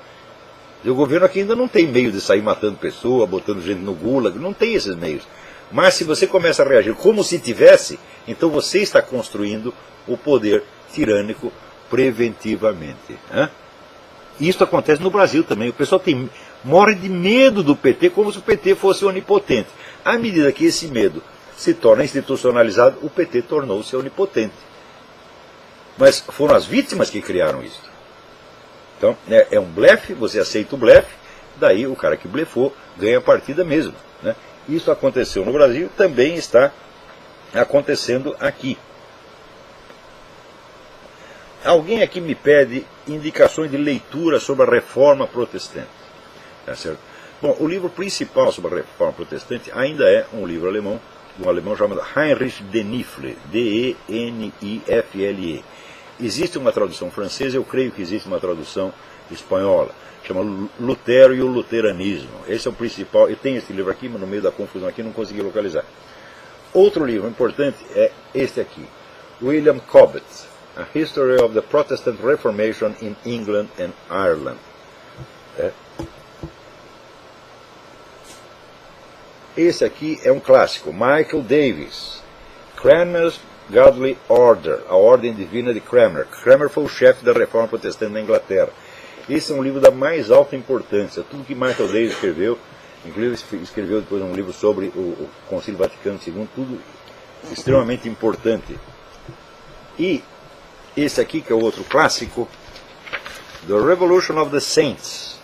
E o governo aqui ainda não tem meio de sair matando pessoa, botando gente no gulag, não tem esses meios. Mas se você começa a reagir como se tivesse, então você está construindo o poder tirânico preventivamente. Isso acontece no Brasil também. O pessoal tem morre de medo do PT, como se o PT fosse onipotente. À medida que esse medo se torna institucionalizado, o PT tornou-se onipotente. Mas foram as vítimas que criaram isso. Então, é um blefe, você aceita o blefe, daí o cara que blefou ganha a partida mesmo. Né? Isso aconteceu no Brasil, também está acontecendo aqui. Alguém aqui me pede indicações de leitura sobre a reforma protestante. Tá certo? Bom, o livro principal sobre a reforma protestante ainda é um livro alemão, de um alemão chamado Heinrich Denifle, D-E-N-I-F-L-E. Existe uma tradução francesa, eu creio que existe uma tradução espanhola, chama Lutero e o Luteranismo. Esse é o principal, eu tenho esse livro aqui, mas no meio da confusão aqui não consegui localizar. Outro livro importante é este aqui, William Cobbett, A History of the Protestant Reformation in England and Ireland. Esse aqui é um clássico, Michael Davis, Cranmer's Godly Order, a Ordem Divina de Cranmer. Cranmer foi o chefe da Reforma Protestante na Inglaterra. Esse é um livro da mais alta importância. Tudo que Michael Davis escreveu, inclusive escreveu depois um livro sobre o Concílio Vaticano II, tudo extremamente importante. E esse aqui, que é o outro clássico, The Revolution of the Saints,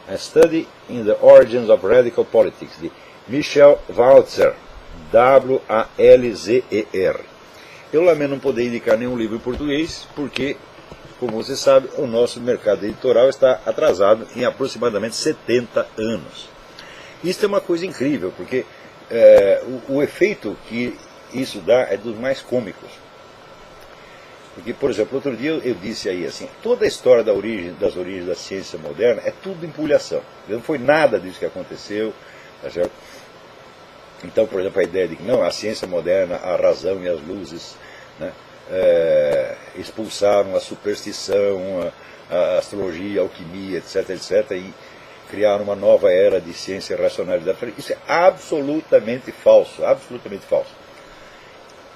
A Study in the Origins of Radical Politics, de Michel Walzer, W-A-L-Z-E-R. Eu lamento não poder indicar nenhum livro em português, porque, como você sabe, o nosso mercado editorial está atrasado em aproximadamente 70 anos. Isso é uma coisa incrível, porque o efeito que isso dá é dos mais cômicos. Porque, por exemplo, outro dia eu disse aí assim, toda a história das origens da ciência moderna é tudo empulhação. Não foi nada disso que aconteceu, tá certo? Então, por exemplo, a ideia de que não, a ciência moderna, a razão e as luzes, né, expulsaram a superstição, a astrologia, a alquimia, etc., etc., e criaram uma nova era de ciência e racionalidade. Isso é absolutamente falso, absolutamente falso.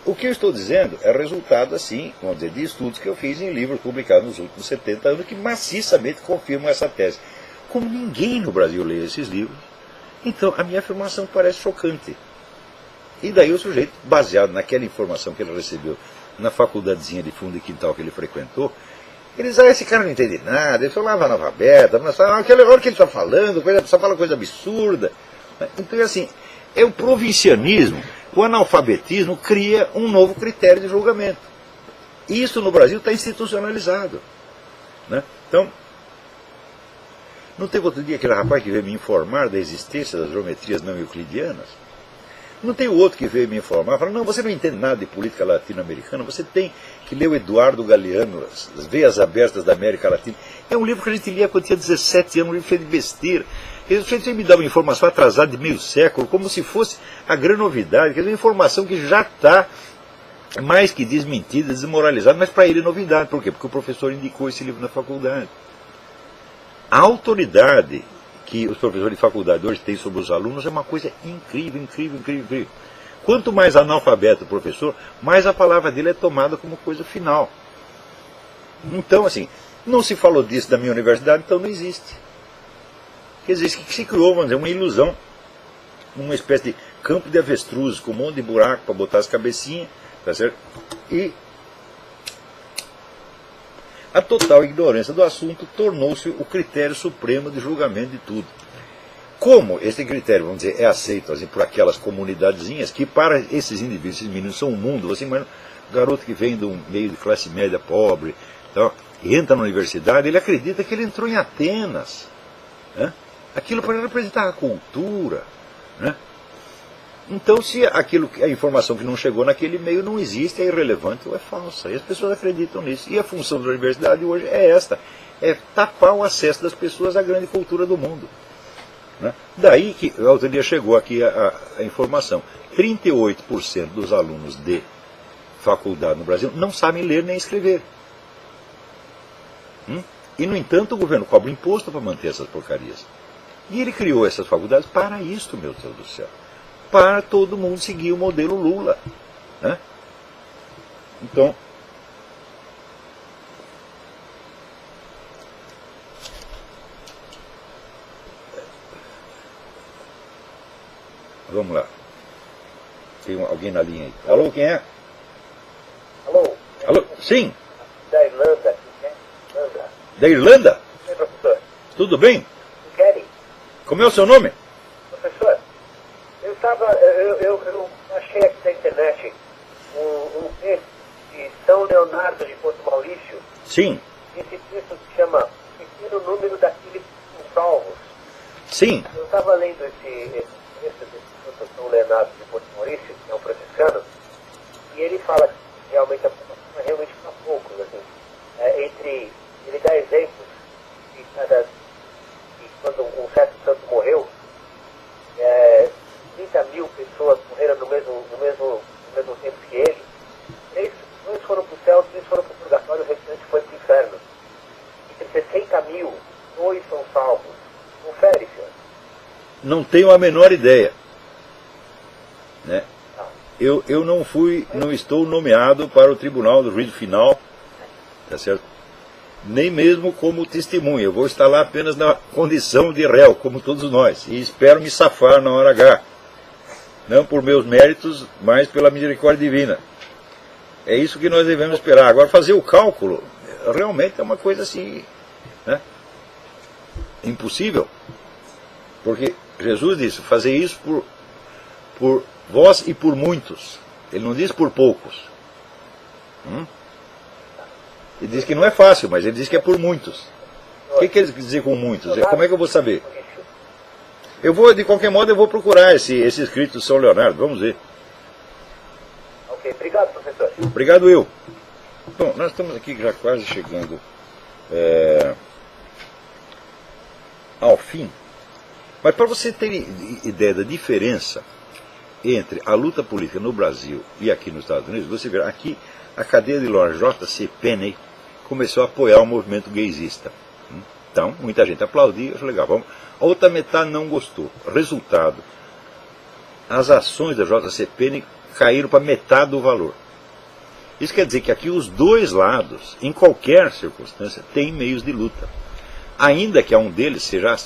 O que eu estou dizendo é resultado, assim, vamos dizer, de estudos que eu fiz em livros publicados nos últimos 70 anos que maciçamente confirmam essa tese. Como ninguém no Brasil lê esses livros, então a minha afirmação parece chocante. E daí o sujeito, baseado naquela informação que ele recebeu na faculdadezinha de fundo e quintal que ele frequentou, ele diz, esse cara não entende nada, ele falava analfabeta, aquela hora que ele está falando, só fala coisa absurda. Então, assim, é o provincianismo, o analfabetismo cria um novo critério de julgamento. Isso no Brasil está institucionalizado. Né? Então, não teve outro dia aquele rapaz que veio me informar da existência das geometrias não euclidianas? Não tem o outro que veio me informar, falou, não, você não entende nada de política latino-americana, você tem que ler o Eduardo Galeano, As Veias Abertas da América Latina. É um livro que a gente lia quando tinha 17 anos, um livro cheio de besteira. Eles sempre me davam informação atrasada de meio século, como se fosse a grande novidade, quer dizer, uma informação que já está mais que desmentida, desmoralizada, mas para ele é novidade. Por quê? Porque o professor indicou esse livro na faculdade. A autoridade que os professores de faculdade hoje têm sobre os alunos é uma coisa incrível, incrível, incrível, incrível. Quanto mais analfabeto o professor, mais a palavra dele é tomada como coisa final. Então, assim, não se falou disso da minha universidade, então não existe. Quer dizer, que se criou, vamos dizer, uma ilusão, uma espécie de campo de avestruzes, com um monte de buraco para botar as cabecinhas, tá certo? E a total ignorância do assunto tornou-se o critério supremo de julgamento de tudo. Como esse critério, vamos dizer, é aceito assim, por aquelas comunidadezinhas, que para esses indivíduos, esses meninos são um mundo, você imagina um garoto que vem de um meio de classe média pobre, então, entra na universidade, ele acredita que ele entrou em Atenas. Né? Aquilo para representar a cultura. Né? Então, se a informação que não chegou naquele meio não existe, é irrelevante ou é falsa. E as pessoas acreditam nisso. E a função da universidade hoje é esta: é tapar o acesso das pessoas à grande cultura do mundo. Né? Daí que, outro dia chegou aqui a informação: 38% dos alunos de faculdade no Brasil não sabem ler nem escrever. E, no entanto, o governo cobra imposto para manter essas porcarias. E ele criou essas faculdades para isso, meu Deus do céu. Para todo mundo seguir o modelo Lula. Né? Então, Vamos lá. Tem alguém na linha aí. Alô, quem é? Alô? Alô? Sim. Da Irlanda, né? Irlanda. Da Irlanda? Oi, professor. Tudo bem? Querem? Como é o seu nome? Professor, eu achei aqui na internet um texto de São Leonardo de Porto Maurício. Sim. Esse texto se chama Pequeno Número daqueles que são salvos. Sim. Eu estava lendo esse texto de São Leonardo de Porto Maurício, que é um franciscano, e ele fala que realmente a população é realmente para poucos. Assim. Ele dá exemplos de quando um certo santo morreu, 30 mil pessoas morreram no mesmo tempo que ele. Dois foram para o céu, 3 foram para o purgatório, o restante foi para o inferno. Entre 60 mil, 2 são salvos. Confere, senhor. Não tenho a menor ideia. Né? Eu não estou nomeado para o tribunal do juízo final, tá certo? Nem mesmo como testemunha. Eu vou estar lá apenas na condição de réu, como todos nós. E espero me safar na hora H. Não por meus méritos, mas pela misericórdia divina. É isso que nós devemos esperar. Agora, fazer o cálculo, realmente é uma coisa assim, né? Impossível. Porque Jesus disse, fazer isso por vós e por muitos. Ele não diz por poucos. Ele diz que não é fácil, mas ele diz que é por muitos. O que ele quer dizer com muitos? Como é que eu vou saber? De qualquer modo, eu vou procurar esse escrito de São Leonardo. Vamos ver. Ok, obrigado, professor. Obrigado, eu. Bom, nós estamos aqui já quase chegando ao fim. Mas para você ter ideia da diferença entre a luta política no Brasil e aqui nos Estados Unidos, você vê aqui a cadeia de loja J.C. Penney começou a apoiar o movimento gaysista. Então, muita gente aplaudia, achou legal. Vamos. A outra metade não gostou. Resultado, as ações da J.C. Penney caíram para metade do valor. Isso quer dizer que aqui os dois lados, em qualquer circunstância, têm meios de luta. Ainda que a um deles seja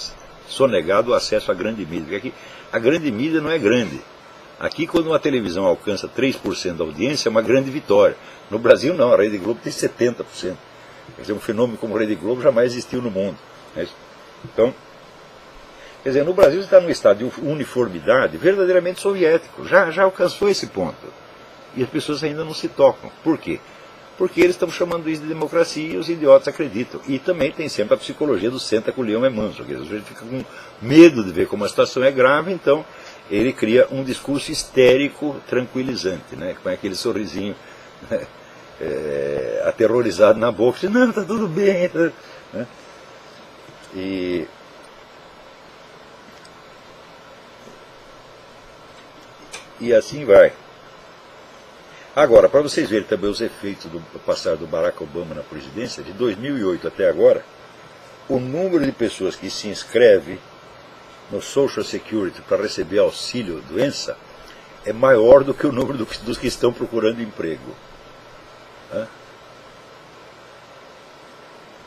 sonegado o acesso à grande mídia. Porque aqui a grande mídia não é grande. Aqui, quando uma televisão alcança 3% da audiência, é uma grande vitória. No Brasil, não. A Rede Globo tem 70%. Quer dizer, um fenômeno como a Rede Globo jamais existiu no mundo. Então, quer dizer, no Brasil está num estado de uniformidade verdadeiramente soviético. Já alcançou esse ponto. E as pessoas ainda não se tocam. Por quê? Porque eles estão chamando isso de democracia e os idiotas acreditam. E também tem sempre a psicologia do senta que o leão é manso. Quer dizer, a gente fica com medo de ver como a situação é grave, então ele cria um discurso histérico tranquilizante, né? Com aquele sorrisinho aterrorizado na boca, diz, não, está tudo bem. Né? E assim vai. Agora, para vocês verem também os efeitos do passar do Barack Obama na presidência, de 2008 até agora, o número de pessoas que se inscreve no Social Security para receber auxílio doença é maior do que o número dos que estão procurando emprego.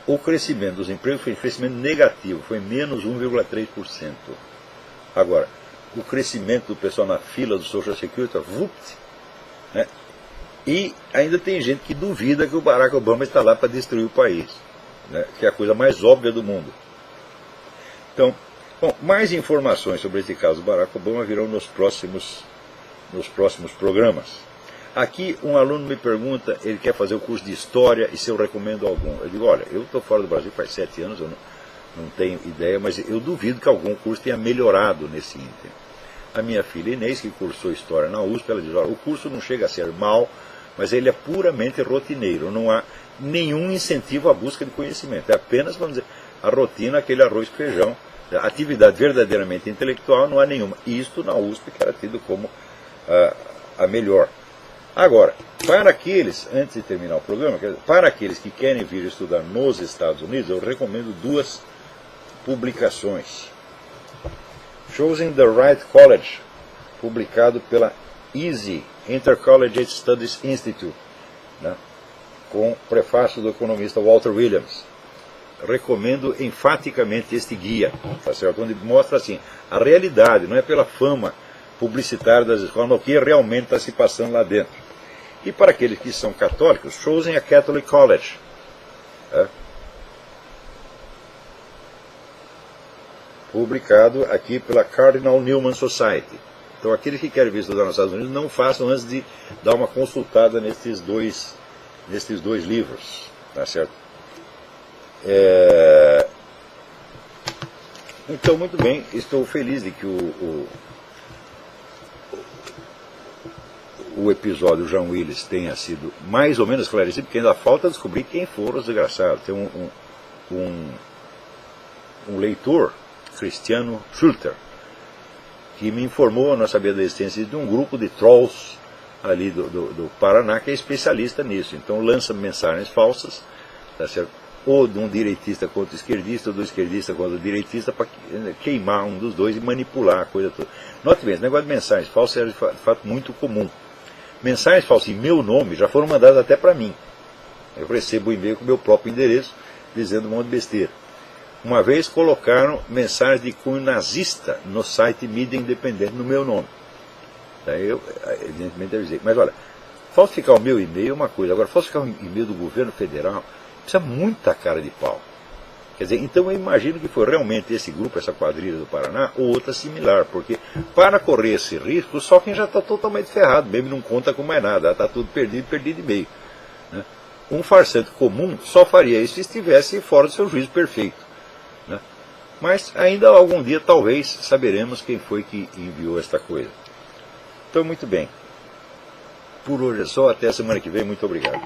O crescimento dos empregos foi um crescimento negativo, foi menos 1,3%. Agora, o crescimento do pessoal na fila do Social Security, vupt, né? E ainda tem gente que duvida que o Barack Obama está lá para destruir o país, né? Que é a coisa mais óbvia do mundo. Então, bom, mais informações sobre esse caso do Barack Obama virão nos próximos programas. Aqui um aluno me pergunta, ele quer fazer o curso de História e se eu recomendo algum. Eu digo, olha, eu estou fora do Brasil faz 7 anos, eu não tenho ideia, mas eu duvido que algum curso tenha melhorado nesse ínterim. A minha filha Inês, que cursou História na USP, ela diz, olha, o curso não chega a ser mal, mas ele é puramente rotineiro, não há nenhum incentivo à busca de conhecimento. É apenas, vamos dizer, a rotina, aquele arroz e feijão. A atividade verdadeiramente intelectual não há nenhuma. Isto na USP, que era tido como a melhor. Agora, para aqueles, antes de terminar o programa, para aqueles que querem vir estudar nos Estados Unidos, eu recomendo 2 publicações. Choosing the Right College, publicado pela EASY, Intercollegiate Studies Institute, né, com prefácio do economista Walter Williams. Recomendo enfaticamente este guia, tá certo? Onde mostra assim, a realidade, não é pela fama publicitário das escolas, no que realmente está se passando lá dentro. E para aqueles que são católicos, Chosen a Catholic College. Publicado aqui pela Cardinal Newman Society. Então aqueles que querem vir estudar nos Estados Unidos, não façam antes de dar uma consultada nestes dois livros. Tá certo? Então, muito bem, estou feliz de que o episódio John Willis tenha sido mais ou menos esclarecido, porque ainda falta descobrir quem foram os desgraçados. Tem um leitor, Cristiano Schulter, que me informou, não sabia da existência de um grupo de trolls ali do Paraná, que é especialista nisso. Então lança mensagens falsas, tá certo? Ou de um direitista contra o esquerdista, ou do esquerdista contra o direitista, para queimar um dos dois e manipular a coisa toda. Note bem, esse negócio de mensagens falsas é de fato muito comum. Mensagens falsas em meu nome já foram mandadas até para mim. Eu recebo um e-mail com o meu próprio endereço, dizendo um monte de besteira. Uma vez colocaram mensagens de cunho nazista no site Mídia Independente no meu nome. Daí eu, evidentemente, avisei. Mas olha, falsificar o meu e-mail é uma coisa, agora falsificar o e-mail do governo federal precisa muita cara de pau. Quer dizer, então eu imagino que foi realmente esse grupo, essa quadrilha do Paraná, ou outra similar, porque para correr esse risco, só quem já está totalmente ferrado, mesmo não conta com mais nada, está tudo perdido e meio. Né? Um farsante comum só faria isso se estivesse fora do seu juízo perfeito. Né? Mas ainda algum dia, talvez, saberemos quem foi que enviou esta coisa. Então, muito bem. Por hoje é só, até a semana que vem, muito obrigado.